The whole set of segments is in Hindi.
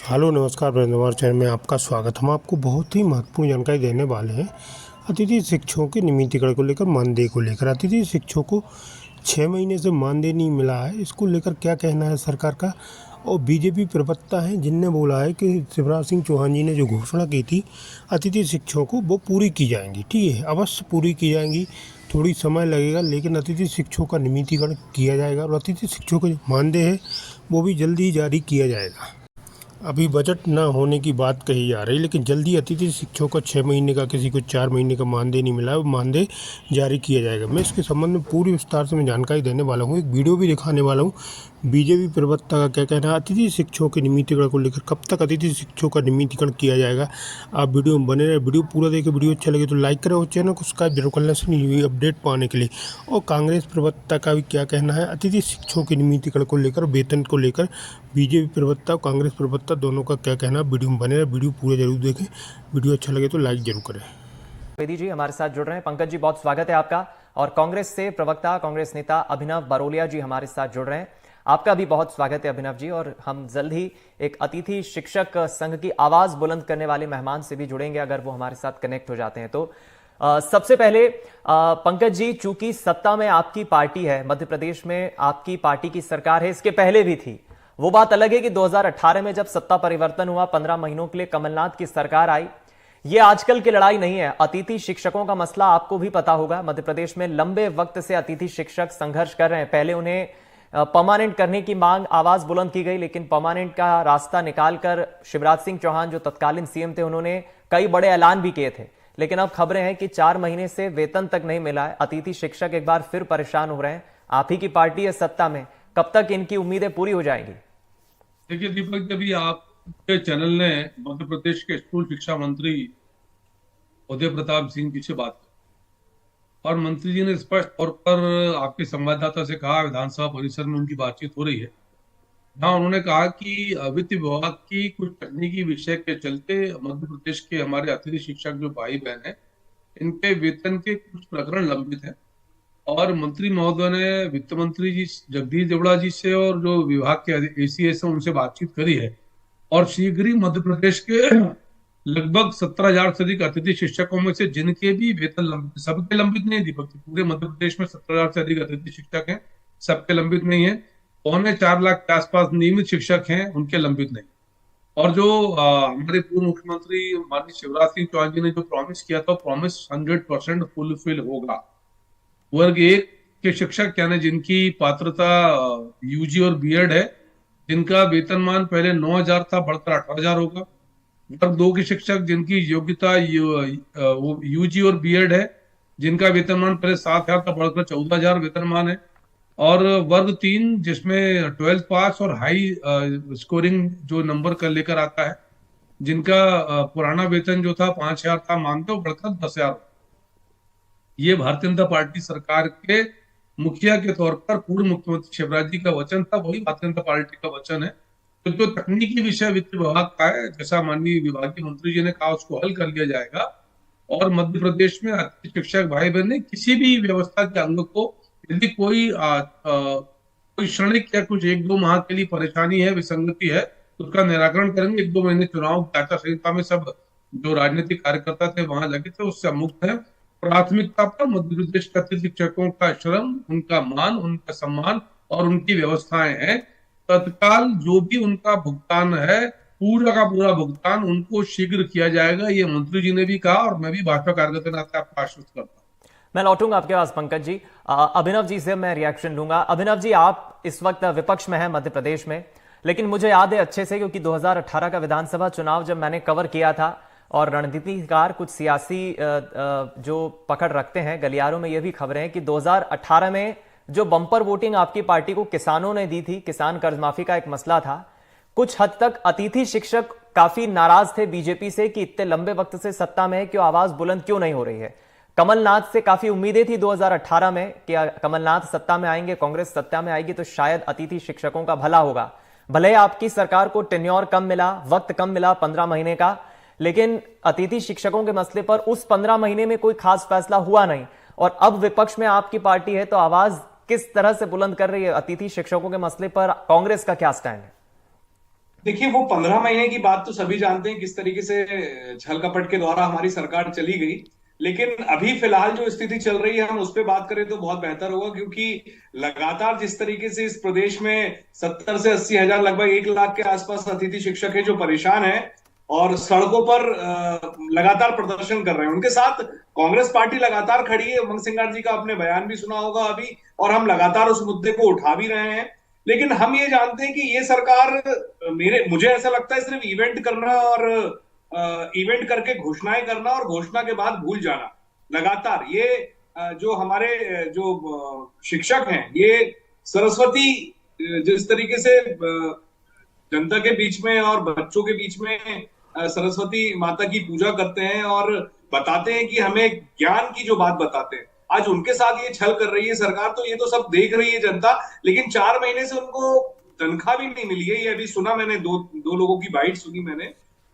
हेलो नमस्कार ब्रह्मांड चैनल में आपका स्वागत। हम आपको बहुत ही महत्वपूर्ण जानकारी देने वाले हैं अतिथि शिक्षकों के नियमितीकरण को लेकर, मानदेय को लेकर। अतिथि शिक्षकों को 6 महीने से मानदेय नहीं मिला है, इसको लेकर क्या कहना है सरकार का। और बीजेपी प्रवक्ता हैं जिनने बोला है कि शिवराज सिंह चौहान जी ने जो घोषणा की थी अतिथि शिक्षकों को, वो पूरी की जाएंगी। ठीक है, अवश्य पूरी की जाएंगी, थोड़ी समय लगेगा, लेकिन अतिथि शिक्षकों का नियमितीकरण किया जाएगा और अतिथि शिक्षकों का जो मानदेय है वो भी जल्दी ही जारी किया जाएगा। अभी बजट न होने की बात कही जा रही है, लेकिन जल्दी अतिथि शिक्षकों का 6 महीने का, किसी को 4 महीने का मानदेय नहीं मिला है, वो मानदेय जारी किया जाएगा। मैं इसके संबंध में पूरी विस्तार से मैं जानकारी देने वाला हूँ, एक वीडियो भी दिखाने वाला हूँ। बीजेपी प्रवक्ता का क्या कहना है अतिथि शिक्षकों के नियमितीकरण को लेकर, कब तक अतिथि शिक्षकों का नियमितीकरण किया जाएगा। आप वीडियो में बने रहे, वीडियो पूरा देखें। वीडियो अच्छा लगे तो लाइक करें और चैनल को सब्सक्राइब जरूर कर लें हुई अपडेट पाने के लिए। और कांग्रेस प्रवक्ता का भी क्या कहना है अतिथि शिक्षकों के नियमितीकरण को लेकर, वेतन को लेकर। बीजेपी प्रवक्ता और कांग्रेस प्रवक्ता दोनों का क्या कहना है, वीडियो में बने रहे, वीडियो पूरा जरूर देखें। वीडियो अच्छा लगे तो लाइक जरूर करें। द्विवेदी जी हमारे साथ जुड़ रहे हैं। पंकज जी, बहुत स्वागत है आपका। और कांग्रेस से प्रवक्ता, कांग्रेस नेता अभिनव बरोलिया जी हमारे साथ जुड़ रहे हैं। आपका भी बहुत स्वागत है अभिनव जी। और हम जल्द ही एक अतिथि शिक्षक संघ की आवाज बुलंद करने वाले मेहमान से भी जुड़ेंगे, अगर वो हमारे साथ कनेक्ट हो जाते हैं तो। सबसे पहले पंकज जी, चूंकि सत्ता में आपकी पार्टी है, मध्य प्रदेश में आपकी पार्टी की सरकार है, इसके पहले भी थी। वो बात अलग है कि 2018 में जब सत्ता परिवर्तन हुआ, 15 महीनों के लिए कमलनाथ की सरकार आई। ये आजकल की लड़ाई नहीं है। अतिथि शिक्षकों का मसला आपको भी पता होगा, मध्य प्रदेश में लंबे वक्त से अतिथि शिक्षक संघर्ष कर रहे हैं। पहले उन्हें परमानेंट करने की मांग, आवाज बुलंद की गई, लेकिन परमानेंट का रास्ता निकालकर शिवराज सिंह चौहान जो तत्कालीन सीएम थे, उन्होंने कई बड़े ऐलान भी किए थे। लेकिन अब खबरें हैं कि 4 महीने से वेतन तक नहीं मिला है। अतिथि शिक्षक एक बार फिर परेशान हो रहे हैं। आप ही की पार्टी है सत्ता में, कब तक इनकी उम्मीदें पूरी हो जाएंगी? देखिए दीपक, जब आपके चैनल ने मध्य प्रदेश के स्कूल शिक्षा मंत्री उदय प्रताप सिंह जी से बात की और मंत्री जी ने स्पष्ट तौर पर आपके संवाददाता से कहा, विधानसभा परिसर में उनकी बातचीत हो रही है, जहां उन्होंने कहा कि वित्त विभाग की कुछ तकनीकी विषय के चलते मध्य प्रदेश के हमारे अतिथि शिक्षक जो भाई बहन हैं, इनके वेतन के कुछ प्रकरण लंबित हैं। और मंत्री महोदय ने वित्त मंत्री जी जगदीश देवड़ा जी से और जो विभाग के एसीएस हैं उनसे बातचीत करी है और शीघ्र ही मध्य प्रदेश के लगभग 17,000 से अधिक अतिथि शिक्षकों में से जिनके भी वेतन लंबित, सबके लंबित नहीं दीपक, पूरे मध्य प्रदेश में 17,000 से अधिक अतिथि शिक्षक हैं, सबके लंबित नहीं है। 3.25 लाख के आसपास नियमित शिक्षक हैं, उनके लंबित नहीं। और जो हमारे पूर्व मुख्यमंत्री माननीय शिवराज सिंह चौहान जी ने जो प्रॉमिस किया था, प्रॉमिस 100% फुलफिल होगा। वर्ग 1 के शिक्षक यानी जिनकी पात्रता यूजी और बीएड है, जिनका वेतनमान पहले 9,000 था, बढ़कर 18,000 होगा। वर्ग 2 के शिक्षक जिनकी योग्यता यूजी और बीएड है, जिनका वेतनमान पहले 7,000 था, बढ़कर 14,000 वेतनमान है। और वर्ग 3 जिसमें 12th पास और हाई स्कोरिंग जो नंबर कर लेकर आता है, जिनका पुराना वेतन जो था 5,000 था मानते हो, बढ़कर 10,000। ये भारतीय जनता पार्टी सरकार के मुखिया के तौर पर पूर्व मुख्यमंत्री शिवराज जी का वचन था, वही भारतीय जनता पार्टी का वचन है। तो जो तकनीकी विषय वित्त विभाग का है, जैसा माननीय विभागीय मंत्री जी ने कहा, उसको हल कर लिया जाएगा। और मध्य प्रदेश में शिक्षक भाई बहन ने किसी भी व्यवस्था के अंग को, यदि कोई क्षणिक या कुछ 1-2 माह के लिए परेशानी है, विसंगति है, तो उसका निराकरण करेंगे। 1-2 महीने चुनाव आचार संहिता में सब जो राजनीतिक कार्यकर्ता थे वहां लगे थे, उससे मुक्त है। प्राथमिकता पर मध्य प्रदेश के अतिथि शिक्षकों का श्रम, उनका मान, उनका सम्मान और उनकी व्यवस्थाएं हैं। तत्काल जो भी उनका भुगतान है, पूरा का पूरा भुगतान उनको शीघ्र किया जाएगा, ये मंत्री जी ने भी कहा और मैं भी भाजपा कार्यकर्ता के नाते आपको आश्वस्त करता हूं। मैं लौटूंगा आपके पास पंकज जी। अभिनव जी से मैं रिएक्शन लूंगा। अभिनव जी, आप इस वक्त विपक्ष में हैं मध्य प्रदेश में, लेकिन मुझे याद है अच्छे से, क्योंकि 2018 का विधानसभा चुनाव जब मैंने कवर किया था, और रणनीतिकार कुछ सियासी जो पकड़ रखते हैं गलियारों में, यह भी खबरें हैं कि 2018 में जो बंपर वोटिंग आपकी पार्टी को किसानों ने दी थी, किसान कर्ज माफी का एक मसला था, कुछ हद तक अतिथि शिक्षक काफी नाराज थे बीजेपी से कि इतने लंबे वक्त से सत्ता में है, क्यों आवाज बुलंद क्यों नहीं हो रही है। कमलनाथ से काफी उम्मीदें थी 2018 में कि कमलनाथ सत्ता में आएंगे, कांग्रेस सत्ता में आएगी तो शायद अतिथि शिक्षकों का भला होगा। भले आपकी सरकार को टेन्योर कम मिला, वक्त कम मिला 15 महीने का, लेकिन अतिथि शिक्षकों के मसले पर उस 15 महीने में कोई खास फैसला हुआ नहीं। और अब विपक्ष में आपकी पार्टी है, तो आवाज किस तरह से बुलंद कर रही है अतिथि शिक्षकों के मसले पर? कांग्रेस का क्या स्टैंड है? देखिए, वो 15 महीने की बात तो सभी जानते हैं किस तरीके से छल कपट के द्वारा हमारी सरकार चली गई। लेकिन अभी फिलहाल जो स्थिति चल रही है हम उस पर बात करें तो बहुत बेहतर होगा, क्योंकि लगातार जिस तरीके से इस प्रदेश में 70 से 80 हजार, लगभग 1 लाख के आसपास अतिथि शिक्षक है जो परेशान है और सड़कों पर लगातार प्रदर्शन कर रहे हैं। उनके साथ कांग्रेस पार्टी लगातार खड़ी है। उमंग सिंगार जी का आपने बयान भी सुना होगा अभी, और हम लगातार उस मुद्दे को उठा भी रहे हैं। लेकिन हम ये जानते हैं कि ये सरकार, मुझे ऐसा लगता है, सिर्फ इवेंट करना और इवेंट करके घोषणाएं करना और घोषणा के बाद भूल जाना लगातार, ये जो हमारे जो शिक्षक हैं, ये सरस्वती जिस तरीके से जनता के बीच में और बच्चों के बीच में सरस्वती माता की पूजा करते हैं और बताते हैं कि हमें ज्ञान की जो बात बताते हैं, आज उनके साथ ये छल कर रही है सरकार। तो ये तो सब देख रही है जनता, लेकिन 4 महीने से उनको तनख्वाह भी नहीं मिली है। ये अभी सुना मैंने, दो लोगों की बाइट सुनी मैंने,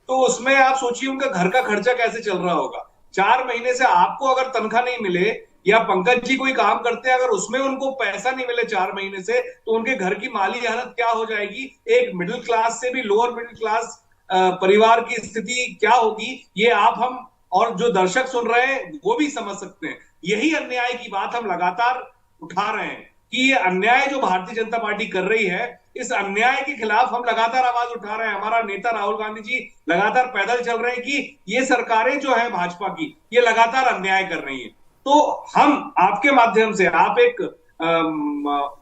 तो उसमें आप सोचिए उनका घर का खर्चा कैसे चल रहा होगा। 4 महीने से आपको अगर तनख्वाह नहीं मिले, या पंकज जी कोई काम करते हैं अगर उसमें उनको पैसा नहीं मिले 4 महीने से, तो उनके घर की माली हालत क्या हो जाएगी, एक मिडिल क्लास से भी लोअर मिडिल क्लास परिवार की स्थिति क्या होगी, ये आप, हम और जो दर्शक सुन रहे हैं वो भी समझ सकते हैं। यही अन्याय की बात हम लगातार उठा रहे हैं कि ये अन्याय जो भारतीय जनता पार्टी कर रही है, इस अन्याय के खिलाफ हम लगातार आवाज उठा रहे हैं। हमारा नेता राहुल गांधी जी लगातार पैदल चल रहे हैं कि ये सरकारें जो है भाजपा की, ये लगातार अन्याय कर रही है। तो हम आपके माध्यम से, आप एक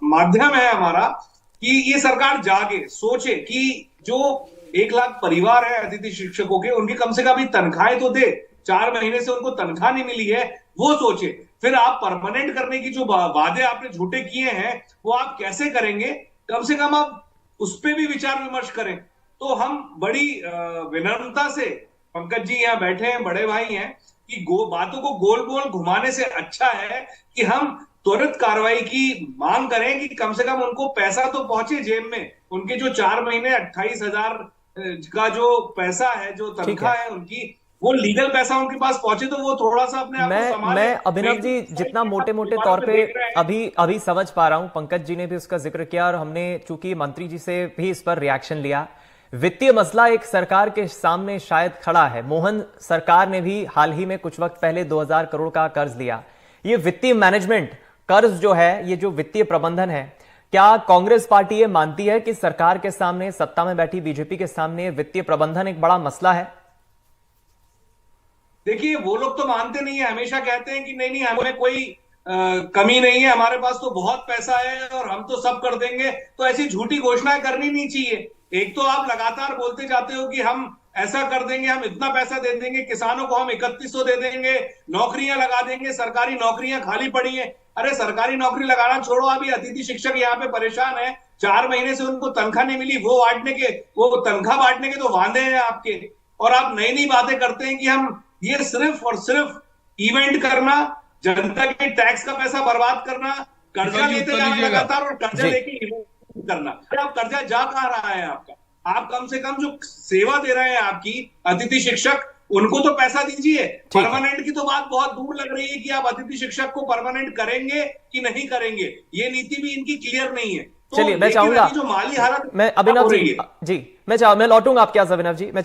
माध्यम है हमारा, कि ये सरकार जागे, सोचे कि जो 1 लाख परिवार है अतिथि शिक्षकों के, उनकी कम से कम तनख्वाहें तो दे। 4 महीने से उनको तनख्वाह नहीं मिली है, वो सोचे। फिर आप परमानेंट करने की जो वादे आपने झूठे किए हैं वो आप कैसे करेंगे, कम से कम आप उस पर भी विचार विमर्श करें। तो हम बड़ी विनम्रता से, पंकज जी यहाँ बैठे हैं, बड़े भाई हैं, कि बातों को गोल गोल घुमाने से अच्छा है कि हम त्वरित कार्रवाई की मांग करें कि कम से कम उनको पैसा तो पहुंचे जेब में। उनके जो 4 महीने 28,000 का जो पैसा है, जो तनख्वाह है उनकी, वो लीगल पैसा उनके पास पहुंचे तो वो थोड़ा सा अपने आप को संभाले। मैं अभिनव जी जितना मोटे मोटे तौर पे अभी समझ पा रहा हूं, पंकज जी ने भी उसका जिक्र किया और हमने चूंकि मंत्री जी से भी इस पर रिएक्शन लिया। वित्तीय मसला एक सरकार के सामने शायद खड़ा है। मोहन सरकार ने भी हाल ही में कुछ वक्त पहले 2000 करोड़ का कर्ज लिया। ये वित्तीय मैनेजमेंट, कर्ज जो है, ये जो वित्तीय प्रबंधन है, क्या कांग्रेस पार्टी ये मानती है कि सरकार के सामने, सत्ता में बैठी बीजेपी के सामने वित्तीय प्रबंधन एक बड़ा मसला है? देखिए, वो लोग तो मानते नहीं है, हमेशा कहते हैं कि नहीं नहीं हमें कोई कमी नहीं है, हमारे पास तो बहुत पैसा है और हम तो सब कर देंगे। तो ऐसी झूठी घोषणाएं करनी नहीं चाहिए। एक तो आप लगातार बोलते जाते हो कि हम ऐसा कर देंगे, हम इतना पैसा दे देंगे, किसानों को हम 3100 दे देंगे, नौकरियां लगा देंगे, सरकारी नौकरियां खाली पड़ी हैं। अरे सरकारी नौकरी लगाना छोड़ो, अभी अतिथि शिक्षक यहाँ पे परेशान है, 4 महीने से उनको तनख्वाह नहीं मिली, वो तनख्वाह बांटने के तो वादे हैं आपके। और आप नई नई बातें करते हैं कि हम ये सिर्फ और सिर्फ इवेंट करना, जनता के टैक्स का पैसा बर्बाद करना, कर्जा लेते जाना लगातार और कर्जा लेके इवेंट करना। अब कर्जा जा कहां रहा है आपका? आप कम से कम जो सेवा दे रहे हैं आपकी अतिथि शिक्षक, उनको तो पैसा दीजिए। परमानेंट की तो बात बहुत दूर लग रही है कि आप अतिथि शिक्षक को परमानेंट करेंगे कि नहीं करेंगे, ये नीति भी इनकी क्लियर नहीं है। चलिए, मैं चाहूंगा, जो माली हालत, मैं अभिनव जी, मैं लौटूंगा आपके पास अभिनव जी, मैं